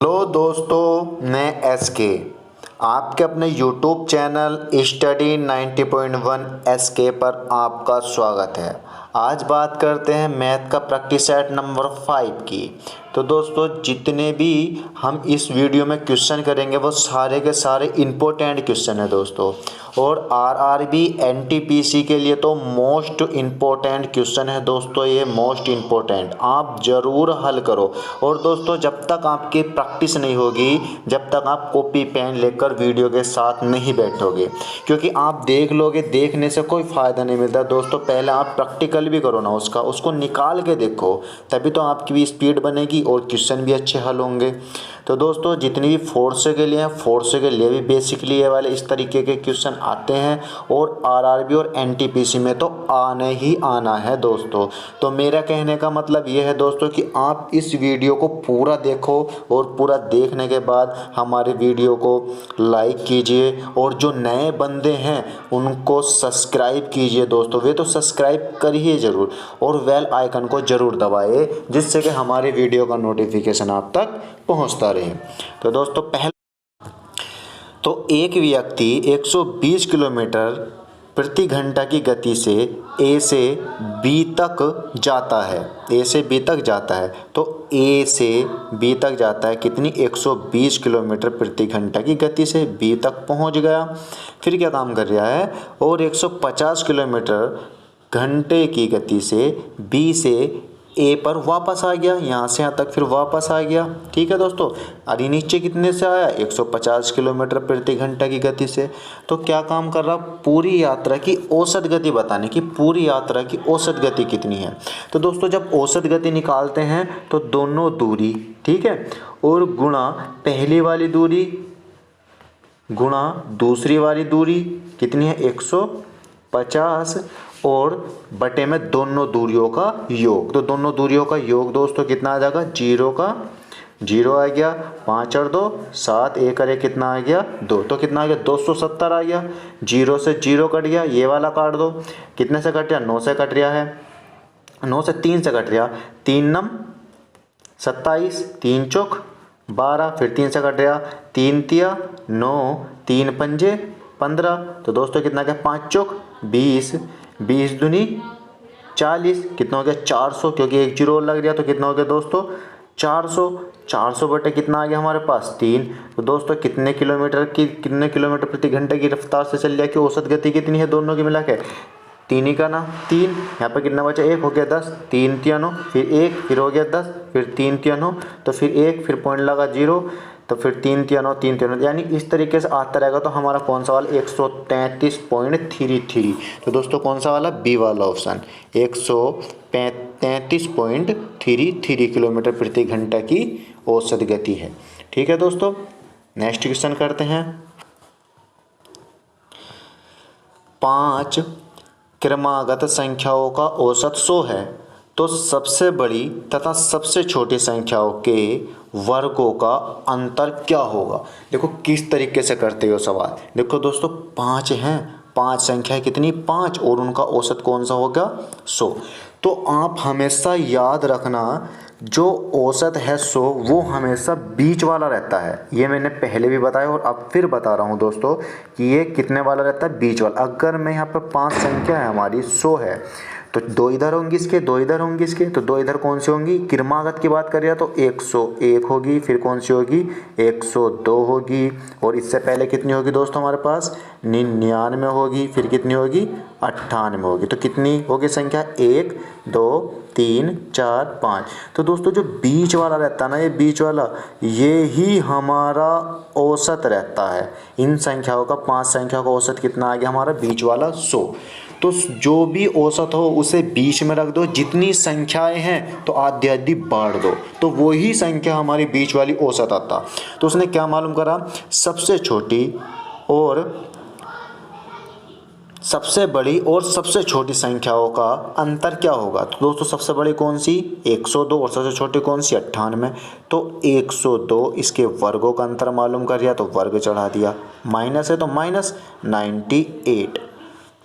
Hello दोस्तों, मैं SK आपके अपने यूट्यूब चैनल स्टडी 90.1 एसके पर आपका स्वागत है। आज बात करते हैं मैथ का प्रैक्टिस सेट नंबर 5 की। तो दोस्तों, जितने भी हम इस वीडियो में क्वेश्चन करेंगे वो सारे के सारे इम्पोर्टेंट क्वेश्चन है दोस्तों, और आरआरबी एनटीपीसी के लिए तो मोस्ट इम्पोर्टेंट क्वेश्चन है दोस्तों। ये मोस्ट इम्पोर्टेंट आप ज़रूर हल करो। और दोस्तों, जब तक आपकी प्रैक्टिस नहीं होगी, जब तक आप कॉपी पेन लेकर वीडियो के साथ नहीं बैठोगे, क्योंकि आप देख लोगे, देखने से कोई फ़ायदा नहीं मिलता दोस्तों। पहले आप प्रैक्टिकल भी करो ना, उसको निकाल के देखो, तभी तो आपकी भी स्पीड बनेगी और क्वेश्चन भी अच्छे हल होंगे। तो दोस्तों, जितनी भी फोर्स के लिए हैं, फोर्स के लिए भी बेसिकली ये वाले इस तरीके के क्वेश्चन आते हैं, और आरआरबी और एनटीपीसी में तो आने ही आना है दोस्तों। तो मेरा कहने का मतलब ये है दोस्तों कि आप इस वीडियो को पूरा देखो, और पूरा देखने के बाद हमारे वीडियो को लाइक कीजिए, और जो नए बंदे हैं उनको सब्सक्राइब कीजिए दोस्तों। वे तो सब्सक्राइब करिए ज़रूर, और बेल आइकन को ज़रूर दबाइए, जिससे कि हमारे वीडियो का नोटिफिकेशन आप तक पहुंचता रहे। तो दोस्तों, एक व्यक्ति 120 किलोमीटर प्रति घंटा की गति से ए से बी तक जाता है। ए से बी तक जाता है, तो ए से बी तक जाता है कितनी? 120 किलोमीटर प्रति घंटा की गति से बी तक पहुंच गया। फिर क्या काम कर रहा है? और 150 किलोमीटर घंटे की गति से बी से ए पर वापस आ गया, यहाँ से यहाँ तक फिर वापस आ गया। ठीक है दोस्तों, अरे नीचे कितने से आया? 150 किलोमीटर प्रति घंटा की गति से। तो क्या काम कर रहा? पूरी यात्रा की औसत गति बताने की, पूरी यात्रा की औसत गति कितनी है। तो दोस्तों, जब औसत गति निकालते हैं तो दोनों दूरी, ठीक है, और गुणा पहली वाली दूरी गुणा दूसरी वाली दूरी कितनी है? 150, और बटे में दोनों दूरियों का योग। तो दोनों दूरियों का योग दोस्तों कितना आ जाएगा? 0 का 0 आ गया, 5 और 2 7, 1 और 1 कितना आ गया? 2। तो कितना आ गया? 270 आ गया। 0 से 0 कट गया, ये वाला काट दो। कितने से कट गया? 9 से कट रहा है। 9 से 3 से कट रहा, 3 नम 27, 3 चौक 12, फिर 3 से कट रहा, 3 तिया 9, 3 पंजे 15। तो दोस्तों कितना गया? 5 चौक 20, 20 दूनी 40, कितना हो गया? 400, क्योंकि एक जीरो लग गया, तो कितना हो गया दोस्तों? 400। 400 बटे कितना आ गया हमारे पास? 3। तो दोस्तों कितने किलोमीटर प्रति घंटे की रफ्तार से चल रहा है, कि औसत गति कितनी है दोनों की मिला के? 3 ही का ना 3, यहाँ पर कितना बचा? 1 हो गया 10, 3 तिया 9, फिर 1, फिर हो गया 10, फिर 3 तिया 9, तो फिर 1, फिर पॉइंट लगा 0, तो फिर 3 तिया 9, 3 तिया 9, यानी इस तरीके से आता रहेगा। तो हमारा कौन सा वाला? 133.33। तो दोस्तों कौन सा वाला? बी वाला ऑप्शन, 133.33 किलोमीटर प्रति घंटा की औसत गति है। ठीक है दोस्तों, नेक्स्ट क्वेश्चन करते हैं। 5 क्रमागत संख्याओं का औसत 100 है, तो सबसे बड़ी तथा सबसे छोटी संख्याओं के वर्गों का अंतर क्या होगा? देखो किस तरीके से करते हो सवाल। देखो दोस्तों, 5 हैं, 5 संख्या कितनी? 5, और उनका औसत कौन सा होगा? 100। तो आप हमेशा याद रखना, जो औसत है 100 वो हमेशा बीच वाला रहता है। ये मैंने पहले भी बताया और अब फिर बता रहा हूँ दोस्तों कि ये कितने वाला रहता है? बीच वाला। अगर मैं यहाँ पर 5 संख्या है हमारी 100 है, तो 2 इधर होंगी इसके, 2 इधर होंगी इसके, तो 2 इधर कौन सी होंगी? क्रमागत की बात करें तो 101 होगी, फिर कौन सी होगी? 102 होगी, और इससे पहले कितनी होगी दोस्तों हमारे पास? 99 होगी, फिर कितनी होगी? 98 होगी। तो कितनी होगी संख्या? 1 2 3 4 5। तो दोस्तों जो बीच वाला रहता है ना, ये बीच वाला, ये ही हमारा औसत रहता है। इन संख्याओं का, 5 संख्या का औसत कितना आ गया हमारा? बीच वाला 100। तो जो भी औसत हो उसे बीच में रख दो, जितनी संख्याएं हैं तो आधी आधी बांट दो, तो वही संख्या हमारी बीच वाली औसत आता। तो उसने क्या मालूम करा? सबसे छोटी और सबसे बड़ी और सबसे छोटी संख्याओं का अंतर क्या होगा? तो दोस्तों सबसे बड़ी कौन सी? 102, और सबसे छोटी कौन सी? 98। तो 102 इसके वर्गों का अंतर मालूम कर दिया, तो वर्ग चढ़ा दिया, माइनस है तो माइनस 98।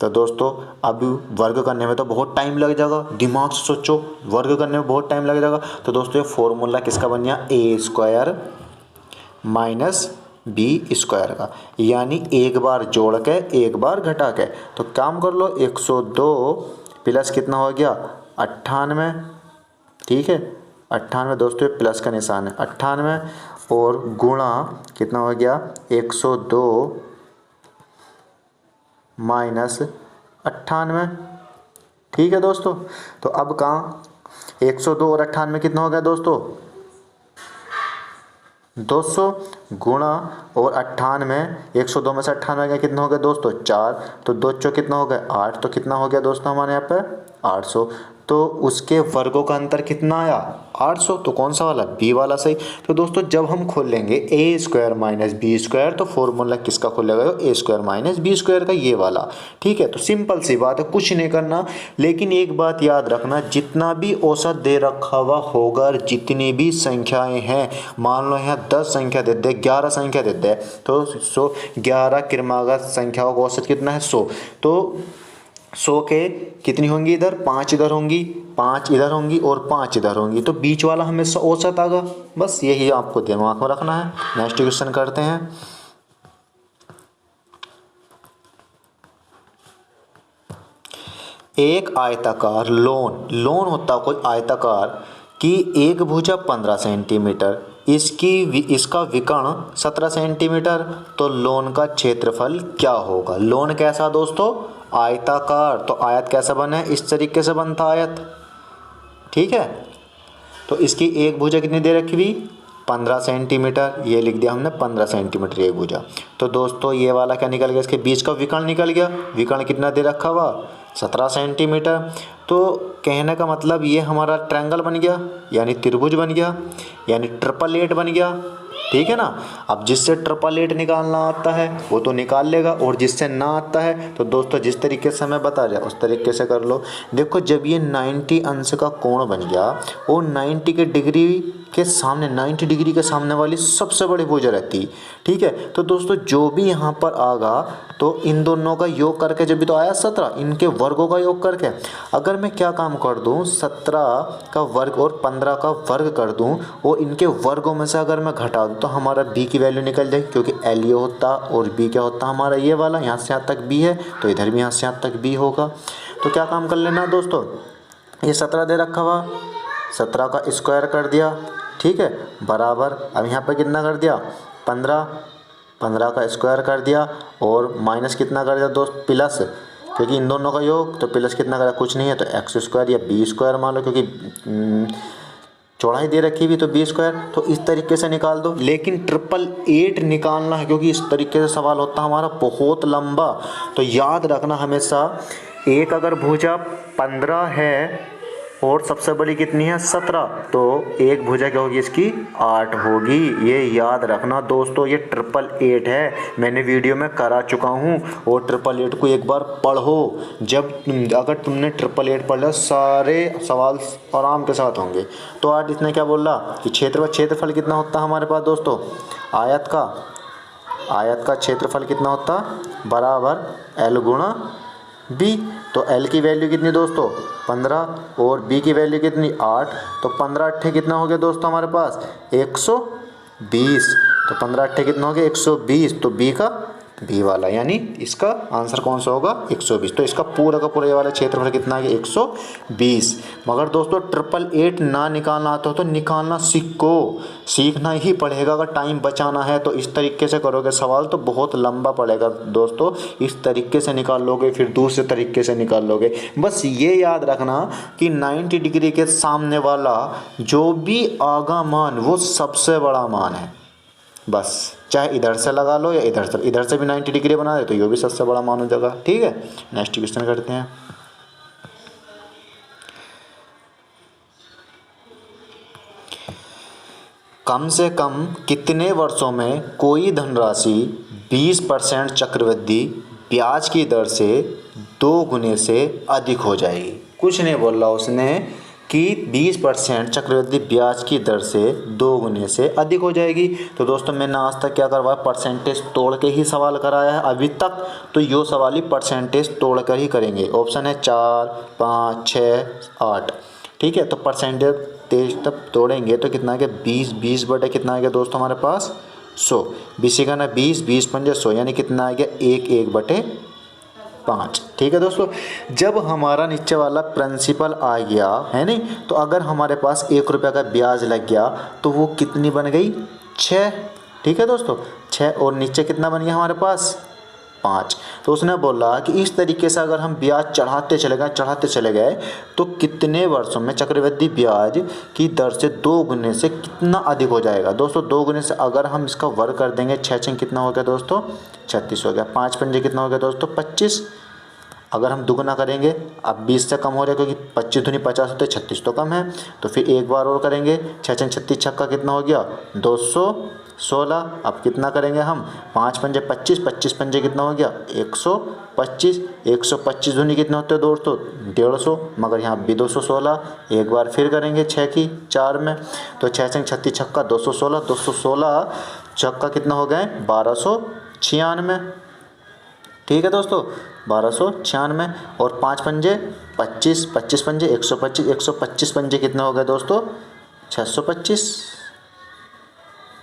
तो दोस्तों अब वर्ग करने में तो बहुत टाइम लग जाएगा, दिमाग से सोचो, वर्ग करने में बहुत टाइम लग जाएगा। तो दोस्तों ये फॉर्मूला किसका बन गया? ए स्क्वायर माइनस बी स्क्वायर का, यानी एक बार जोड़ के एक बार घटा के। तो काम कर लो, 102 प्लस कितना हो गया 98, ठीक है 98 दोस्तों, प्लस का निशान है 98, और गुणा कितना हो गया 102 माइनस 98, ठीक है दोस्तों। तो अब कहाँ 102 और 98 कितना हो गया दोस्तों 200, गुणा और 98, 102 में से 98 गया कितना हो गया दोस्तों 4, तो 2 चौक कितना हो गया 8, तो कितना हो गया दोस्तों हमारे यहाँ पे 800। तो उसके वर्गों का अंतर कितना आया 800, तो कौन सा वाला बी वाला सही। तो दोस्तों जब हम खोल लेंगे ए स्क्वायर माइनस बी स्क्वायर, तो फॉर्मूला किसका खोलेगा ए स्क्वायर माइनस बी स्क्वायर का, ये वाला, ठीक है। तो सिंपल सी बात है, कुछ नहीं करना, लेकिन एक बात याद रखना, जितना भी औसत दे रखा हुआ होगा, जितनी भी संख्याएं हैं, मान लो यहाँ 10 संख्या दे दे, 11 संख्या दे दे, तो 11 क्रमागत संख्याओं का औसत कितना है 100, तो 100 के कितनी होंगी इधर 5 इधर होंगी, 5 इधर होंगी और 5 इधर होंगी, तो बीच वाला हमेशा औसत आएगा। बस यही आपको दिमाग में रखना है। नेक्स्ट क्वेश्चन करते हैं। एक आयताकार लोन होता कोई आयताकार की एक भुजा 15 सेंटीमीटर, इसका विकर्ण 17 सेंटीमीटर, तो लोन का क्षेत्रफल क्या होगा। लोन कैसा दोस्तों आयताकार, तो आयत कैसा बना है इस तरीके से बनता आयत, ठीक है। तो इसकी एक भुजा कितनी दे रखी हुई 15 सेंटीमीटर, ये लिख दिया हमने 15 सेंटीमीटर एक भुजा। तो दोस्तों ये वाला क्या निकल गया, इसके बीच का विकर्ण निकल गया, विकर्ण कितना दे रखा हुआ 17 सेंटीमीटर। तो कहने का मतलब ये हमारा ट्रायंगल बन गया, यानी त्रिभुज बन गया, यानी ट्रिपल एट बन गया, ठीक है ना। अब जिससे ट्रिपल एट निकालना आता है वो तो निकाल लेगा, और जिससे ना आता है तो दोस्तों जिस तरीके से मैं बता दिया उस तरीके से कर लो। देखो जब ये 90 अंश का कोण बन गया, वो 90 के डिग्री के सामने 90 डिग्री के सामने वाली सबसे बड़ी भुजा रहती, ठीक है। तो दोस्तों जो भी यहाँ पर आगा, तो इन दोनों का योग करके जब भी तो आया 17, इनके वर्गों का योग करके अगर मैं क्या काम कर दूँ 17 का वर्ग और 15 का वर्ग कर दूँ, और इनके वर्गों में से अगर मैं घटा दूँ तो हमारा b की वैल्यू निकल जाएगी, क्योंकि l ये होता और b क्या होता हमारा ये वाला, यहाँ से यहाँ तक b है तो इधर भी यहाँ से यहाँ तक b होगा। तो क्या काम कर लेना दोस्तों, ये 17 दे रखा हुआ, 17 का स्क्वायर कर दिया, ठीक है, बराबर अब यहाँ पर कितना कर दिया 15 का स्क्वायर कर दिया, और माइनस कितना कर दिया दोस्त प्लस, क्योंकि इन दोनों का योग, तो प्लस कितना करा कुछ नहीं है, तो एक्स स्क्वायर या बी स्क्वायर मान लो, क्योंकि चौड़ाई दे रखी हुई तो बी स्क्वायर। तो इस तरीके से निकाल दो, लेकिन 888 निकालना है, क्योंकि इस तरीके से सवाल होता है हमारा बहुत लंबा। तो याद रखना हमेशा, एक अगर भुजा 15 है और सबसे बड़ी कितनी है 17, तो एक भुजा क्या होगी इसकी 8 होगी, ये याद रखना दोस्तों। ये 888 है, मैंने वीडियो में करा चुका हूँ, और 888 को एक बार पढ़ो। जब अगर तुमने 888 पढ़ लिया सारे सवाल आराम के साथ होंगे। तो आज इसने क्या बोला कि क्षेत्रफल कितना होता है हमारे पास दोस्तों, आयत का क्षेत्रफल कितना होता बराबर l गुणा b। तो l की वैल्यू कितनी दोस्तों 15 और b की वैल्यू कितनी 8, तो 15 अट्ठे कितना हो गया दोस्तों हमारे पास 120, तो 15 अट्ठे कितना हो गया 120, तो b का b वाला, यानी इसका आंसर कौन सा होगा 120। तो इसका पूरा का पूरा ये वाला क्षेत्रफल कितना है 120। मगर दोस्तों 888 ना निकालना आता हो तो निकालना सीखना ही पड़ेगा। अगर टाइम बचाना है तो इस तरीके से करोगे, सवाल तो बहुत लंबा पड़ेगा दोस्तों, इस तरीके से निकाल लोगे फिर दूसरे तरीके से निकाल लोगे। बस ये याद रखना कि 90 डिग्री के सामने वाला जो भी आगा मान वो सबसे बड़ा मान है, बस चाहे इधर से लगा लो या इधर से भी 90 डिग्री बना दे तो ये भी सबसे बड़ा मान हो जाएगा, ठीक है। नेक्स्ट क्वेश्चन करते हैं। कम से कम कितने वर्षों में कोई धनराशि 20% चक्रवृद्धि ब्याज की दर से 2 गुने से अधिक हो जाएगी। कुछ नहीं बोल रहा उसने कि 20% चक्रवृद्धि ब्याज की दर से 2 गुने से अधिक हो जाएगी। तो दोस्तों मैंने आज तक क्या करवाया, परसेंटेज तोड़ के ही सवाल कराया है अभी तक, तो यो सवाल ही परसेंटेज तोड़ कर ही करेंगे। ऑप्शन है 4, 5, 6, 8, ठीक है। तो परसेंटेज तब तोड़ेंगे तो कितना आ गया 20 बटे कितना आ गया दोस्तों हमारे पास 100, 20 का ना 20, 20 पंजे 100, यानी कितना आ गया 1/5। ठीक है दोस्तों, जब हमारा नीचे वाला प्रिंसिपल आ गया है नहीं, तो अगर हमारे पास 1 रुपये का ब्याज लग गया तो वो कितनी बन गई 6। ठीक है दोस्तों, 6, और नीचे कितना बन गया हमारे पास 5। तो उसने बोला कि इस तरीके से अगर हम ब्याज चढ़ाते चले गए तो कितने वर्षों में चक्रवृद्धि ब्याज की दर से 2 गुने से कितना अधिक हो जाएगा। दोस्तों 2 गुने से अगर हम इसका वर्ग कर देंगे, 6 6 कितना हो गया दोस्तों 36 हो गया, 5 पंजे कितना हो गया दोस्तों 25। अगर हम दुगना करेंगे, अब 20 से कम हो रहा है क्योंकि 25 दूनी 50 होते, 36 तो कम है, तो फिर एक बार और करेंगे, 6 6 36 छक्का कितना हो गया 216। अब कितना करेंगे हम, 5 पंजे 25, 25 पंजे कितना हो गया 125, 125 दूनी कितने होते हैं दोस्तों 150, मगर यहाँ भी 216। एक बार फिर करेंगे 6 की 4 में, तो 6 6 36 छक्का 216, 216 छक्का कितना हो गए 1296। ठीक है दोस्तों 1296, और 5 पंजे 25, 25 पंजे 125, 125 पंजे कितना हो गया दोस्तों 625।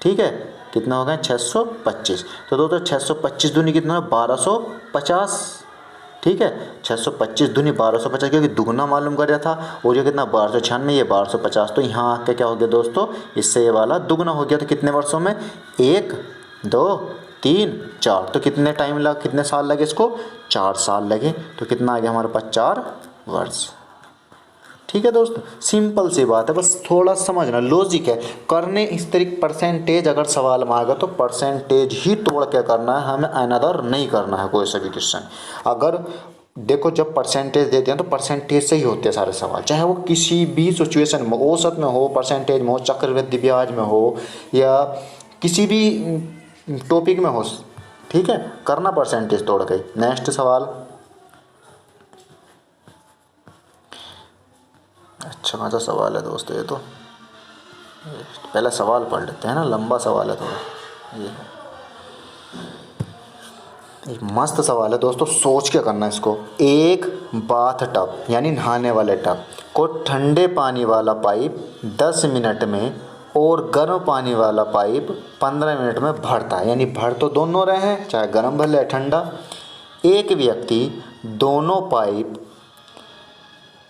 ठीक है, कितना हो गया 625। तो दोस्तों 625 दूनी कितना है 1250। ठीक है, 625 दूनी 1250, क्योंकि दुगना मालूम कर रहा था, और ये कितना 1296, ये 1250, तो यहाँ आके क्या हो गया दोस्तों, इससे ये वाला दुगना हो गया। तो कितने वर्षों में, 1 2 3 4, तो कितने टाइम लगा, कितने साल लगे इसको 4 साल लगे। तो कितना आ गया हमारे पास 4 वर्ष। ठीक है दोस्तों, सिंपल सी बात है, बस थोड़ा समझना, लॉजिक है करने इस तरीके। परसेंटेज अगर सवाल में आएगा तो परसेंटेज ही तोड़ के करना है, हमें अनदर नहीं करना है कोई सा भी क्वेश्चन। अगर देखो जब परसेंटेज देते हैं तो परसेंटेज से ही होते हैं सारे सवाल, चाहे वो किसी भी सिचुएशन में, औसत में हो, परसेंटेज में हो, चक्रवृद्धि ब्याज में हो, या किसी भी टॉपिक में हो। ठीक है, करना परसेंटेज तोड़ के। नेक्स्ट सवाल, अच्छा खासा सवाल है दोस्तों ये तो, पहला सवाल पढ़ लेते हैं ना, लंबा सवाल है थोड़ा। ये मस्त सवाल है दोस्तों, सोच के करना इसको। एक बाथ टब यानी नहाने वाले टब को ठंडे पानी वाला पाइप 10 मिनट में और गर्म पानी वाला पाइप 15 मिनट में भरता है, यानी भर तो दोनों रहे हैं, चाहे गर्म भर ले ठंडा। एक व्यक्ति दोनों पाइप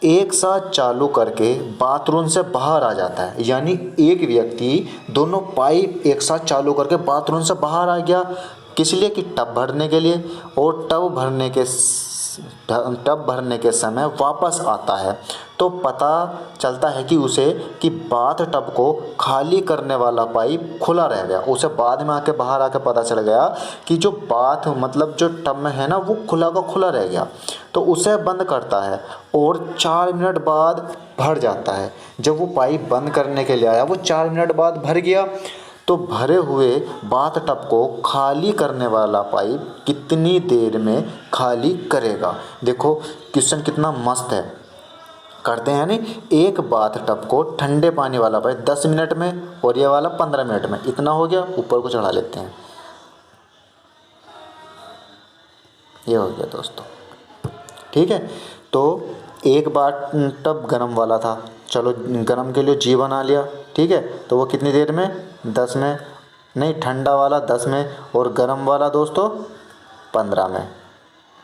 एक साथ चालू करके बाथरूम से बाहर आ जाता है, यानी एक व्यक्ति दोनों पाइप एक साथ चालू करके बाथरूम से बाहर आ गया, किस लिए कि टब भरने के लिए, और टब भरने के समय वापस आता है तो पता चलता है कि उसे कि बाथ टब को खाली करने वाला पाइप खुला रह गया। उसे बाद में आके बाहर आके पता चल गया कि जो बाथ मतलब जो टब में है ना वो खुला का खुला रह गया, तो उसे बंद करता है और 4 मिनट बाद भर जाता है। जब वो पाइप बंद करने के लिए आया वो 4 मिनट बाद भर गया, तो भरे हुए बाथ टब को खाली करने वाला पाइप कितनी देर में खाली करेगा। देखो क्वेश्चन कितना मस्त है, करते हैं नहीं। एक बाथ टब को ठंडे पानी वाला पाइप 10 मिनट में और ये वाला 15 मिनट में, इतना हो गया। ऊपर को चढ़ा लेते हैं, ये हो गया दोस्तों। ठीक है, तो एक बाथ टब गर्म वाला था, चलो गर्म के लिए जी बना लिया। ठीक है, तो वो कितनी देर में 10 में, नहीं ठंडा वाला 10 में और गर्म वाला दोस्तों 15 में,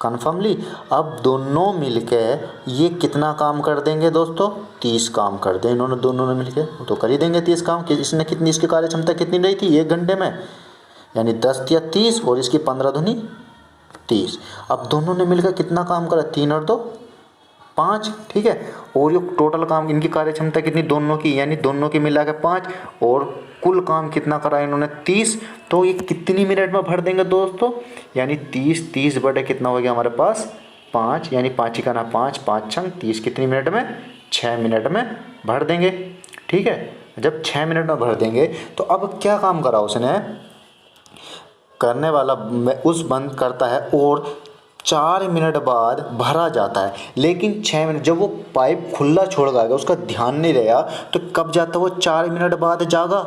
कन्फर्मली। अब दोनों मिलके ये कितना काम कर देंगे दोस्तों 30 काम कर दें, इन्होंने दोनों ने मिलके तो कर ही देंगे 30 काम। कि इसने कितनी, इसकी कार्य क्षमता कितनी रही थी 1 घंटे में, यानी 10 या 30 और इसकी 15 दूनी 30। अब दोनों ने मिलकर कितना काम करा, 3 और 2 5। ठीक है, और ये टोटल काम इनकी कार्य क्षमता कितनी दोनों की, यानी दोनों की मिला के 5, और कुल काम कितना करा इन्होंने 30। तो ये कितनी मिनट में भर देंगे दोस्तों, यानी 30 बटे कितना हो गया हमारे पास 5, यानी 5 का ना 5 5 छंग 30, कितनी मिनट में 6 मिनट में भर देंगे। ठीक है, जब 6 मिनट में भर देंगे तो अब क्या काम करा उसने, करने वाला उस बंद करता है और 4 मिनट बाद भरा जाता है। लेकिन 6 मिनट जब वो पाइप खुला छोड़ गया, उसका ध्यान नहीं रहा, तो कब जाता वो 4 मिनट बाद जागा,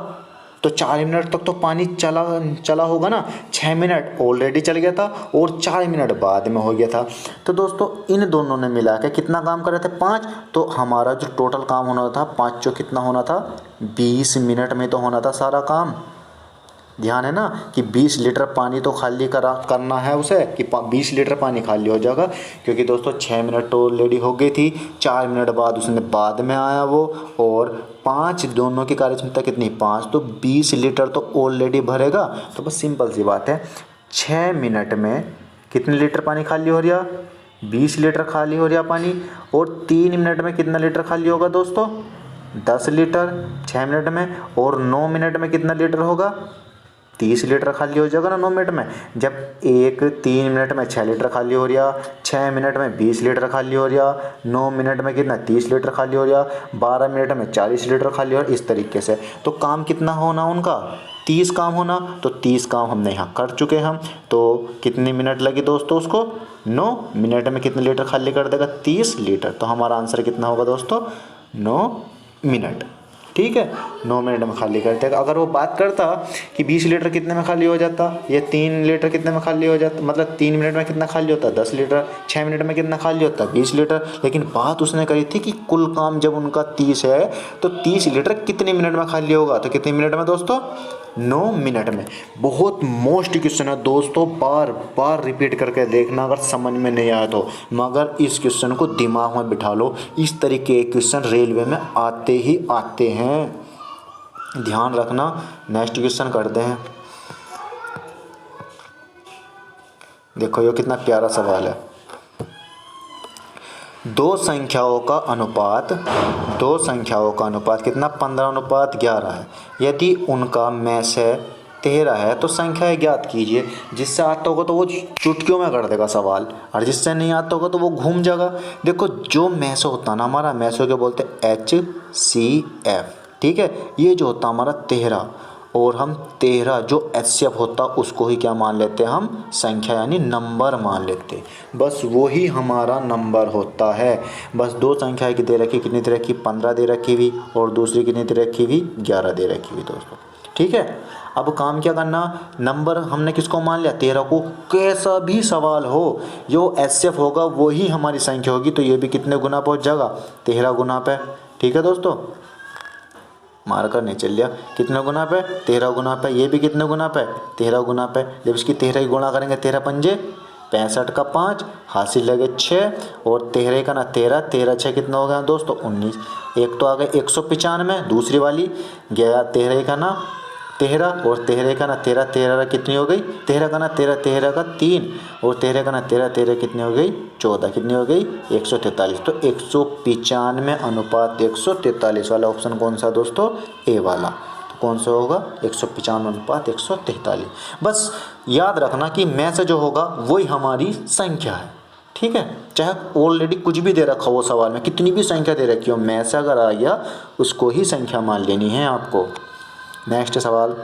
तो 4 मिनट तक तो पानी चला होगा ना। 6 मिनट ऑलरेडी चल गया था और 4 मिनट बाद में हो गया था। तो दोस्तों इन दोनों ने मिला के कितना काम कर रहे थे 5, तो हमारा जो टोटल काम होना था 5 जो कितना होना था 20 मिनट में तो होना था सारा काम। ध्यान है ना कि 20 लीटर पानी तो खाली करना है उसे कि 20 लीटर पानी खाली हो जाएगा, क्योंकि दोस्तों 6 मिनट तो ऑलरेडी हो गई थी, 4 मिनट बाद उसने बाद में आया वो, और 5 दोनों की कार्यक्षमता कितनी 5, तो 20 लीटर तो ऑलरेडी भरेगा। तो बस सिंपल सी बात है, 6 मिनट में कितने लीटर पानी खाली हो रहा, 20 लीटर खाली हो रहा पानी, और 3 मिनट में कितना लीटर खाली होगा दोस्तों 10 लीटर 6 मिनट में, और 9 मिनट में कितना लीटर होगा 30 लीटर खाली हो जाएगा ना 9 मिनट में। जब 3 मिनट में 6 लीटर खाली हो रहा, 6 मिनट में 20 लीटर खाली हो रहा, 9 मिनट में कितना 30 लीटर खाली हो रहा, 12 मिनट में 40 लीटर खाली हो रहा, इस तरीके से। तो काम कितना होना उनका 30 काम होना, तो 30 काम हमने यहाँ कर चुके हम। तो कितनी मिनट लगी दोस्तों उसको 9 मिनट में कितने लीटर खाली कर देगा 30 लीटर। तो हमारा आंसर कितना होगा दोस्तों 9 मिनट। ठीक है 9 मिनट में खाली कर देगा। अगर वो बात करता कि 20 लीटर कितने में खाली हो जाता, या 3 लीटर कितने में खाली हो जाता, मतलब 3 मिनट में कितना खाली होता 10 लीटर, 6 मिनट में कितना खाली होता 20 लीटर, लेकिन बात उसने करी थी कि कुल काम जब उनका 30 है तो 30 लीटर कितने मिनट में खाली होगा, तो कितने मिनट में दोस्तों 9 मिनट में। बहुत मोस्ट क्वेश्चन है दोस्तों, बार बार रिपीट करके देखना अगर समझ में नहीं आया तो, मगर इस क्वेश्चन को दिमाग में बिठा लो, इस तरीके के क्वेश्चन रेलवे में आते ही आते हैं, ध्यान रखना। नेक्स्ट क्वेश्चन करते हैं। देखो ये कितना प्यारा सवाल है। दो संख्याओं का अनुपात कितना 15:11 है। यदि उनका में से 13 है तो संख्याएं ज्ञात कीजिए। जिससे आता होगा तो वो चुटकियों में कर देगा सवाल, और जिससे नहीं आता होगा तो वो घूम जाएगा। देखो जो मैसो होता है ना हमारा, मैसो के बोलते हैं HCF, ठीक है। ये जो होता है हमारा 13, और हम 13 जो HCF होता उसको ही क्या मान लेते हैं हम संख्या यानी नंबर मान लेते, बस वही हमारा नंबर होता है। बस दो संख्या की दे रखी, कितनी दे रखी 15 दे रखी हुई, और दूसरी कितनी दे रखी हुई 11 दे रखी हुई दोस्तों, ठीक है। अब काम क्या करना, नंबर हमने किसको मान लिया 13 को। कैसा भी सवाल हो जो HCF होगा वही हमारी संख्या होगी, तो ये भी कितने गुना पहुँच जाएगा 13 गुना पे, ठीक है दोस्तों। मारकर नहीं चल लिया, कितने गुना पे 13 गुना पे, ये भी कितने गुना पे 13 गुना पे। जब इसकी 13 की गुणा करेंगे 13 पंजे 65 का 5 हासिल लगे 6, और 13 का ना 13 13 6 कितना हो गया दोस्तों 19। एक तो आ गए 195, दूसरी वाली गया 13 का ना 13, और 13 का ना 13 13 कितनी हो गई 13 का ना 13 13 का 3, और 13 का ना 13 13 कितनी हो गई 14, कितनी हो गई 143। तो 195 अनुपात 143 वाला ऑप्शन कौन सा दोस्तों ए वाला। तो कौन सा होगा 195 अनुपात 143। बस याद रखना कि में से जो होगा वही हमारी संख्या है, ठीक है। चाहे ऑलरेडी कुछ भी दे रखा हो सवाल में, कितनी भी संख्या दे रखी हो, में से अगर आ गया उसको ही संख्या मान लेनी है आपको। नेक्स्ट सवाल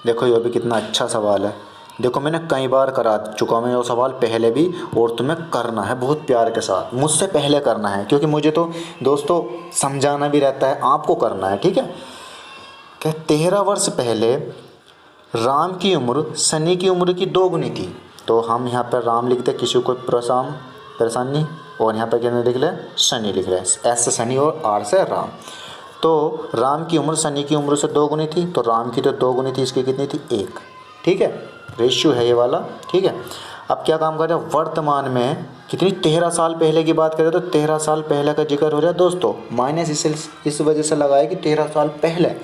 देखो, ये भी कितना अच्छा सवाल है। देखो मैंने कई बार करा चुका हूँ ये सवाल पहले भी, और तुम्हें करना है बहुत प्यार के साथ, मुझसे पहले करना है, क्योंकि मुझे तो दोस्तों समझाना भी रहता है, आपको करना है, ठीक है। क्या 13 वर्ष पहले राम की उम्र शनि की उम्र की 2 गुनी थी। तो हम यहाँ पर राम लिखते, किसी को परेशानी, और यहाँ पर क्या लिख ले शनि लिख रहे हैं, एस से शनि और आर से राम। तो राम की उम्र शनि की उम्र से 2 गुनी थी, तो राम की तो 2 गुनी थी, इसकी कितनी थी 1, ठीक है। रेशियो है ये वाला, ठीक है। अब क्या काम कर रहे हैं, वर्तमान में कितनी 13 साल पहले की बात करें तो 13 साल पहले का जिक्र हो रहा है दोस्तों, माइनस इस वजह से लगाया कि 13 साल पहले,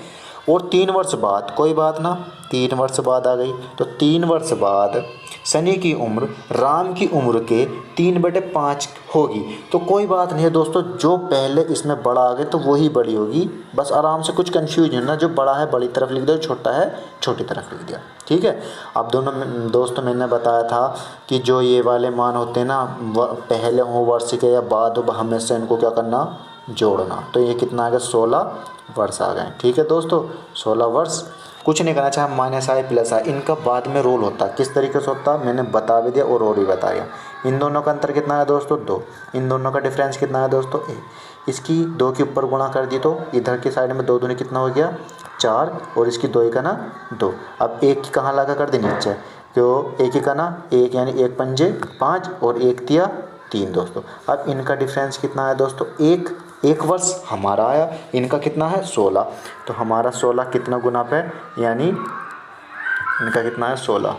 और 3 वर्ष बाद, कोई बात ना 3 वर्ष बाद आ गई, तो 3 वर्ष बाद शनि की उम्र राम की उम्र के 3/5 होगी। तो कोई बात नहीं है दोस्तों, जो पहले इसमें बड़ा आ गया तो वही बड़ी होगी, बस आराम से कुछ कन्फ्यूजन ना, जो बड़ा है बड़ी तरफ लिख दो, छोटा है छोटी तरफ लिख दिया, ठीक है। अब दोनों दोस्तों मैंने बताया था कि जो ये वाले मान होते हैं ना, पहले हो वर्ष के या बाद हो, हमेशा इनको क्या करना जोड़ना। तो ये कितना आ गया 16 वर्ष आ गए, ठीक है दोस्तों 16 वर्ष। कुछ नहीं करना, चाहे माइनस आए प्लस आए, इनका बाद में रोल होता है। किस तरीके से होता है मैंने बता भी दिया और भी बताया। इन दोनों का अंतर कितना है दोस्तों 2, इन दोनों का डिफरेंस कितना है दोस्तों 1। इसकी 2 के ऊपर गुणा कर दी तो इधर की साइड में 2 दूनी कितना हो गया 4, और इसकी 2 का ना 2। अब 1 की कहाँ लगा कर दी नीचे, तो 1 का ना 1 यानी 1 पंजे 5 और 1 तिया 3 दोस्तों। अब इनका डिफरेंस कितना है दोस्तों 1, 1 वर्ष हमारा आया, इनका कितना है 16, तो हमारा 16 कितना गुना पे, यानी इनका कितना है 16।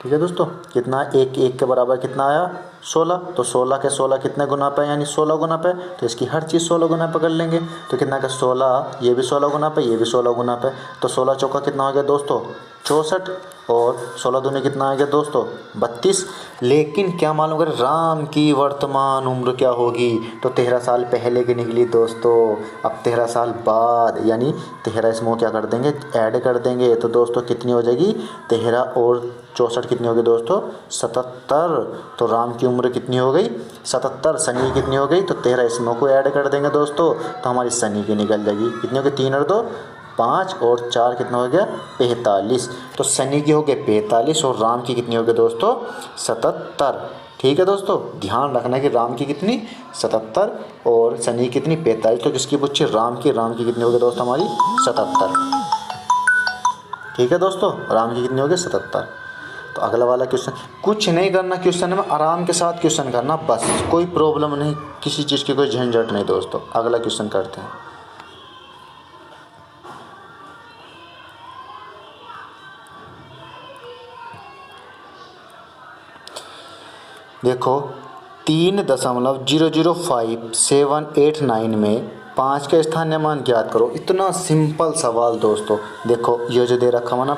ठीक है दोस्तों, कितना एक एक के बराबर कितना आया 16, तो 16 के 16 कितने गुना पे, यानी 16 गुना पे, तो इसकी हर चीज़ 16 गुना पे कर लेंगे। तो कितना का 16, ये भी 16 गुना पे, ये भी 16 गुना पे, तो 16 चौका कितना हो गया दोस्तों 64, और 16 दूनी कितना आ गया दोस्तों 32। लेकिन क्या मालूम अगर राम की वर्तमान उम्र क्या होगी, तो 13 साल पहले की निकली दोस्तों। अब 13 साल बाद यानी 13 इसमें क्या कर देंगे, ऐड कर देंगे, तो दोस्तों कितनी हो जाएगी 13 और 64 कितनी होगी दोस्तों 77। तो राम की उम्र कितनी हो गई 77, शनि की कितनी हो गई, तो 13 इसमें को ऐड कर देंगे दोस्तों, तो हमारी शनि की निकल जाएगी, कितनी होगी 3 और 2 5 और 4 कितना हो गया 45। तो शनि की हो गई 45 और राम की कितनी हो गई दोस्तों 77। ठीक है दोस्तों, ध्यान रखना कि राम की कितनी 77 और शनि की कितनी 45। तो किसकी पूछी राम की कितनी हो गई दोस्तों हमारी 77। ठीक है दोस्तों, राम की कितनी हो गई 77। तो अगला वाला क्वेश्चन, कुछ नहीं करना क्वेश्चन में, आराम के साथ क्वेश्चन करना बस, कोई प्रॉब्लम नहीं, किसी चीज़ की कोई झंझट नहीं दोस्तों। अगला क्वेश्चन करते हैं। देखो 3.0057889 में 5 का स्थानीय मान ज्ञात करो। इतना सिंपल सवाल दोस्तों। देखो ये जो दे रखा हुआ ना,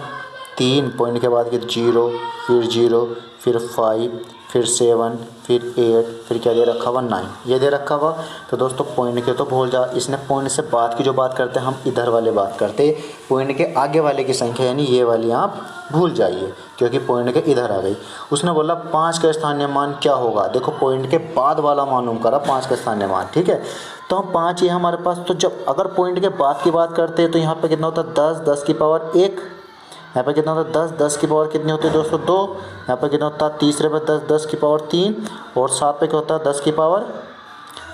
3 पॉइंट के बाद फिर 0, फिर 0, फिर 5, फिर 7, फिर 8, फिर क्या दे रखा हुआ 9, ये दे रखा हुआ। तो दोस्तों पॉइंट के तो भूल जा, इसने पॉइंट से बाद की जो बात करते हैं हम इधर वाले बात करते, पॉइंट के आगे वाले की संख्या यानी ये वाली आप भूल जाइए, क्योंकि पॉइंट के इधर आ गई। उसने बोला 5 का स्थानीय मान क्या होगा। देखो पॉइंट के बाद वाला मालूम करा 5 का स्थानीय मान, ठीक है। तो हम 5 ही हमारे पास, तो जब अगर पॉइंट के बाद की बात करते हैं तो यहाँ पे कितना होता है 10, 10 की पावर 1, यहाँ पे कितना होता है 10, 10 की पावर कितनी होती है दोस्तों 2, यहाँ पे कितना होता है तीसरे पे 10, 10 की पावर 3, और 7 पे क्या होता है 10 की पावर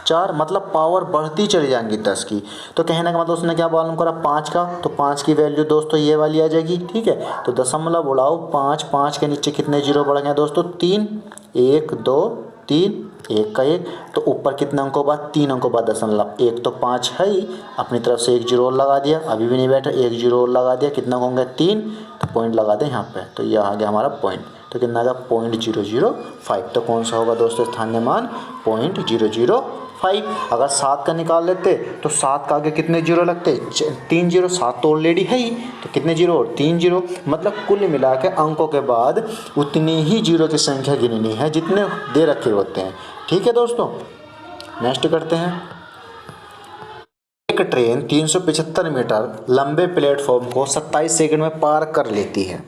4, मतलब पावर बढ़ती चली जाएंगी 10 की। तो कहने का मतलब उसने क्या मालूम करा 5 का, तो 5 की वैल्यू दोस्तों ये वाली आ जाएगी, ठीक है। तो दशमलव उड़ाओ 5, 5 के नीचे कितने जीरो बढ़ गए दोस्तों 3, 1 2 3, 1 का 1, तो ऊपर कितने अंकों बाद 3 अंकों बाद दशमलव, 1 तो 5 है ही, अपनी तरफ से 1 जीरो और लगा दिया, अभी भी नहीं बैठा 1 जीरो और लगा दिया, कितना होंगे 3, तो पॉइंट लगा दें यहाँ पे, तो यह आ गया हमारा पॉइंट। तो कितना आ गया 0.005। तो कौन सा होगा दोस्तों स्थानीय मान 0.005। अगर 7 का निकाल लेते तो 7 का आगे कितने जीरो लगते 3 जीरो, 7 तो ऑलरेडी है ही, तो कितने जीरो और 3 जीरो, मतलब कुल मिला के अंकों के बाद उतनी ही जीरो की संख्या गिननी है जितने दे रखे होते हैं। ठीक है दोस्तों, नेक्स्ट करते हैं। एक ट्रेन 375 मीटर लंबे प्लेटफॉर्म को 27 सेकंड में पार कर लेती है।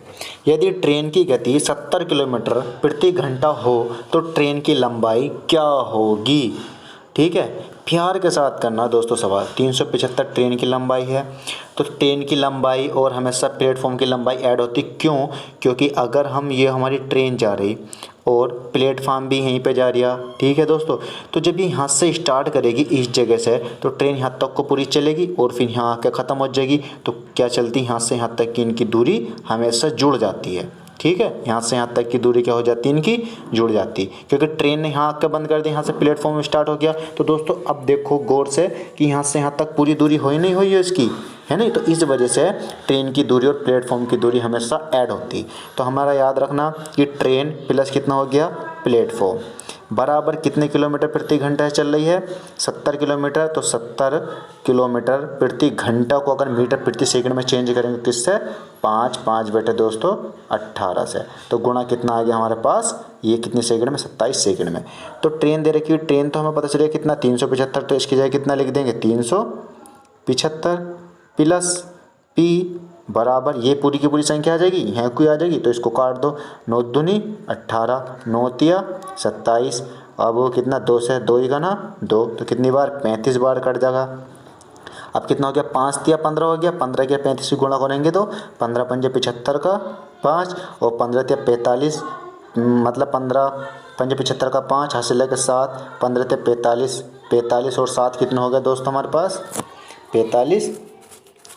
यदि ट्रेन की गति 70 किलोमीटर प्रति घंटा हो तो ट्रेन की लंबाई क्या होगी। ठीक है, प्यार के साथ करना दोस्तों सवाल। 375 ट्रेन की लंबाई है, तो ट्रेन की लंबाई और हमेशा प्लेटफॉर्म की लंबाई ऐड होती, क्यों, क्योंकि अगर हम ये हमारी ट्रेन जा रही और प्लेटफॉर्म भी यहीं पे जा रहा, ठीक है दोस्तों, तो जब यहाँ से स्टार्ट करेगी इस जगह से तो ट्रेन यहाँ तक को पूरी चलेगी और फिर यहाँ आके ख़त्म हो जाएगी। तो क्या चलती यहाँ से यहाँ तक की इनकी दूरी हमेशा जुड़ जाती है। ठीक है, यहाँ से यहाँ तक की दूरी क्या हो जाती है इनकी जुड़ जाती, क्योंकि ट्रेन ने यहाँ आकर बंद कर दी, यहाँ से प्लेटफॉर्म स्टार्ट हो गया। तो दोस्तों अब देखो गौर से कि यहाँ से यहाँ तक पूरी दूरी हुई नहीं हुई है इसकी, है नहीं, तो इस वजह से ट्रेन की दूरी और प्लेटफॉर्म की दूरी हमेशा ऐड होती। तो हमारा याद रखना कि ट्रेन प्लस कितना हो गया प्लेटफॉर्म बराबर कितने किलोमीटर प्रति घंटा चल रही है 70 किलोमीटर। तो 70 किलोमीटर प्रति घंटा को अगर मीटर प्रति सेकंड में चेंज करेंगे किससे 5, 5 बेटे दोस्तों 18 से, तो गुणा कितना आ गया हमारे पास ये कितने सेकंड में 27 सेकंड में। तो ट्रेन दे रखी है, ट्रेन तो हमें पता चलेगा कितना 375, तो इसकी जगह कितना लिख देंगे 375 प्लस पी बराबर ये पूरी की पूरी संख्या आ जाएगी, यहाँ कोई आ जाएगी तो इसको काट दो, 9 दूनी 18, 9 तिया 27, अब वो कितना 2 से 2 ही का ना 2, तो कितनी बार 35 बार कट जाएगा। अब कितना हो गया 5 तिया 15 हो गया, 15 के 35 से गुणा करेंगे तो 15 पंजे 75 का 5 और 15 तिया 45, मतलब 15 पंजे 75 का 5 हासिल के 7, 15 ते 45, 45 और 7 कितना हो गया दोस्तों हमारे पास 45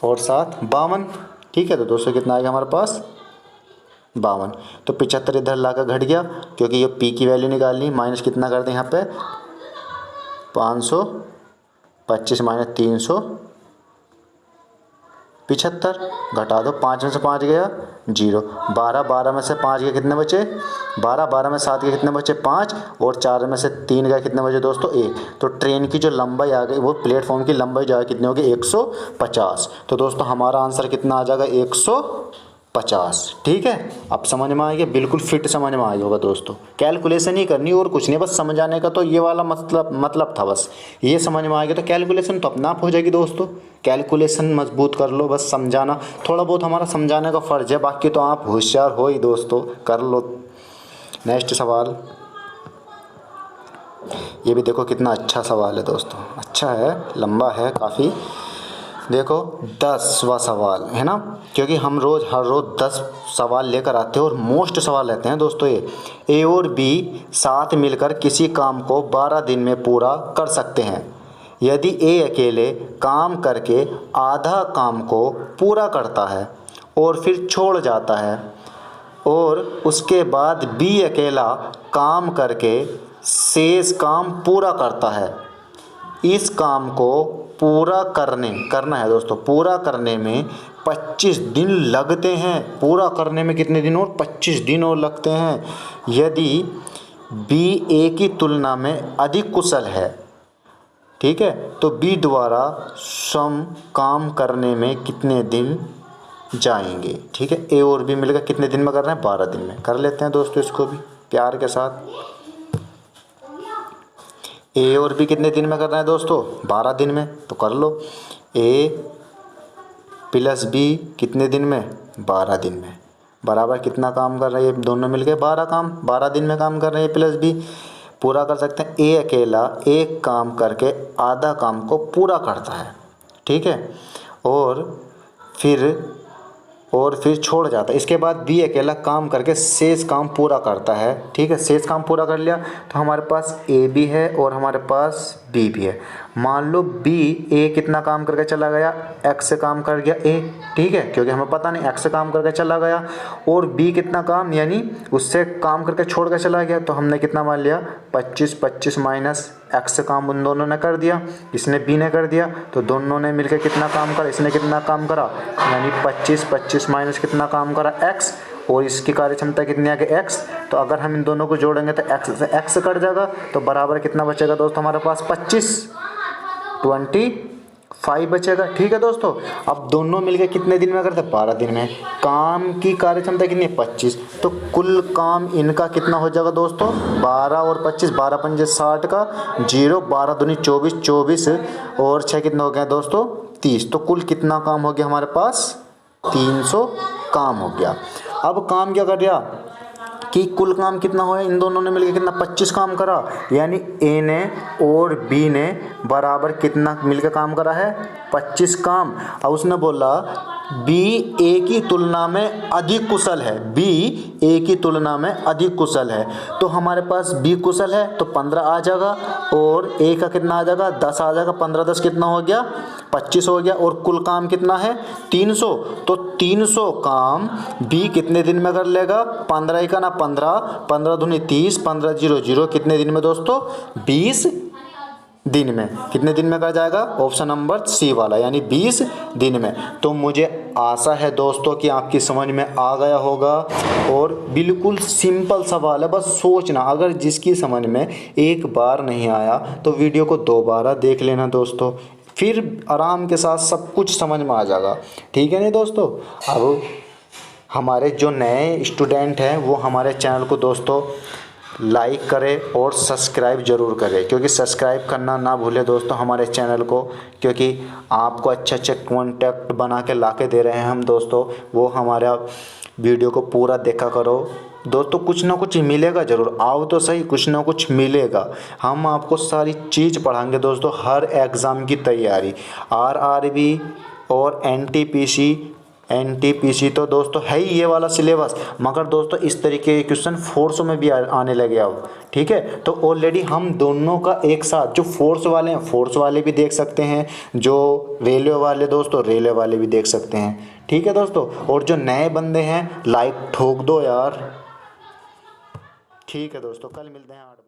और 7 52। ठीक है, तो दोस्तों कितना आएगा हमारे पास 52। तो 75 इधर लाकर घट गया, क्योंकि ये पी की वैल्यू निकालनी, माइनस कितना कर दें यहाँ पे 525 माइनस 375, घटा दो, 5 में से 5 गया 0, 12 में से 5 गए कितने बचे 12 में 7 के कितने बचे 5, और 4 में से 3 गए कितने बचे दोस्तों 1। तो ट्रेन की जो लंबाई आ गई वो प्लेटफॉर्म की लंबाई जो है कितनी होगी 150। तो दोस्तों हमारा आंसर कितना आ जाएगा 150। ठीक है, अब समझ में आ गया, बिल्कुल फिट समझ में आ गया होगा दोस्तों। कैलकुलेशन ही करनी और कुछ नहीं, बस समझाने का तो ये वाला मतलब था, बस ये समझ में आ गया तो कैलकुलेशन तो अपना आप हो जाएगी दोस्तों। कैलकुलेशन मजबूत कर लो, बस समझाना थोड़ा बहुत हमारा समझाने का फ़र्ज है, बाकी तो आप होशियार हो ही दोस्तों, कर लो। नेक्स्ट सवाल, ये भी देखो कितना अच्छा सवाल है दोस्तों, अच्छा है, लंबा है काफ़ी। देखो 10वां सवाल है ना, क्योंकि हम हर रोज़ 10 सवाल लेकर आते हैं और मोस्ट सवाल रहते हैं दोस्तों ये। ए और बी साथ मिलकर किसी काम को 12 दिन में पूरा कर सकते हैं। यदि ए अकेले काम करके आधा काम को पूरा करता है और फिर छोड़ जाता है, और उसके बाद बी अकेला काम करके शेष काम पूरा करता है, इस काम को पूरा करना है दोस्तों, पूरा करने में 25 दिन लगते हैं। पूरा करने में कितने दिन और 25 दिन और लगते हैं। यदि बी ए की तुलना में अधिक कुशल है, ठीक है, तो बी द्वारा सम काम करने में कितने दिन जाएंगे। ठीक है, ए और बी मिलकर कितने दिन में कर रहे हैं 12 दिन में। कर लेते हैं दोस्तों इसको भी प्यार के साथ। ए और बी कितने दिन में कर रहे हैं दोस्तों 12 दिन में, तो कर लो। ए प्लस बी कितने दिन में 12 दिन में, बराबर कितना काम कर रहे हैं ये दोनों मिलके 12 दिन में काम कर रहे हैं। ए प्लस बी पूरा कर सकते हैं। ए अकेला एक काम करके आधा काम को पूरा करता है, ठीक है, और फिर छोड़ जाता है। इसके बाद बी अकेला काम करके शेष काम पूरा करता है, ठीक है, शेष काम पूरा कर लिया। तो हमारे पास ए भी है और हमारे पास बी भी है। मान लो बी ए कितना काम करके चला गया, एक्स से काम कर गया ए, ठीक है, क्योंकि हमें पता नहीं, एक्स से काम करके चला गया, और बी कितना काम यानी उससे काम करके छोड़ कर चला गया, तो हमने कितना मान लिया 25 माइनस एक्स से काम उन दोनों ने कर दिया, इसने बी ने कर दिया, तो दोनों ने मिलकर कितना काम करा, इसने कितना काम करा, यानी 25 माइनस कितना काम करा एक्स, और इसकी कार्य क्षमता कितनी आ गई एक्स। तो अगर हम इन दोनों को जोड़ेंगे तो एक्स से एक्स कट जाएगा, तो बराबर कितना बचेगा दोस्तों हमारे पास 25 बचेगा। ठीक है दोस्तों, अब दोनों मिलकर कितने दिन में करते हैं 12 दिन में। काम की कार्य क्षमता कितनी है 25, तो कुल काम इनका कितना हो जाएगा दोस्तों 12 और 25, 12 पंजे 60 का 0, 12 दूनी 24, 24 और 6 कितना हो गया दोस्तों 30। तो कुल कितना काम हो गया हमारे पास 300 काम हो गया। अब काम क्या कर दिया कि कुल काम कितना हुआ, इन दोनों ने मिलकर कितना 25 काम करा, यानी ए ने और बी ने बराबर कितना मिलकर काम करा है 25 काम। अब उसने बोला बी ए की तुलना में अधिक कुशल है, बी ए की तुलना में अधिक कुशल है, तो हमारे पास बी कुशल है तो 15 आ जाएगा, और ए का कितना आ जाएगा 10 आ जाएगा, 15 10 कितना हो गया 25 हो गया, और कुल काम कितना है 300। तो 300 काम बी कितने दिन में कर लेगा, 15 का ना 15 दूनी 30, 15 0 0 कितने दिन में दोस्तों 20 दिन में। कितने दिन में कर जाएगा, ऑप्शन नंबर सी वाला, यानी 20 दिन में। तो मुझे आशा है दोस्तों कि आपकी समझ में आ गया होगा, और बिल्कुल सिंपल सवाल है, बस सोचना। अगर जिसकी समझ में एक बार नहीं आया तो वीडियो को दोबारा देख लेना दोस्तों, फिर आराम के साथ सब कुछ समझ में आ जाएगा। ठीक है नहीं दोस्तों। अब हमारे जो नए स्टूडेंट हैं वो हमारे चैनल को दोस्तों लाइक करें और सब्सक्राइब ज़रूर करें, क्योंकि सब्सक्राइब करना ना भूलें दोस्तों हमारे चैनल को, क्योंकि आपको अच्छे कॉन्टैक्ट बना के ला के दे रहे हैं हम दोस्तों, वो हमारा वीडियो को पूरा देखा करो दोस्तों। कुछ ना कुछ मिलेगा ज़रूर, आओ तो सही, कुछ ना कुछ मिलेगा। हम आपको सारी चीज़ पढ़ाएंगे दोस्तों, हर एग्ज़ाम की तैयारी, RRB और NTPC एनटीपीसी तो दोस्तों है ही ये वाला सिलेबस, मगर दोस्तों इस तरीके के क्वेश्चन फोर्सों में भी आने लगे अब। ठीक है, तो ऑलरेडी हम दोनों का एक साथ, जो फोर्स वाले हैं फोर्स वाले भी देख सकते हैं, जो रेलवे वाले दोस्तों रेलवे वाले भी देख सकते हैं। ठीक है दोस्तों, और जो नए बंदे हैं लाइक ठोक दो यार। ठीक है दोस्तों, कल मिलते हैं 8 बजे।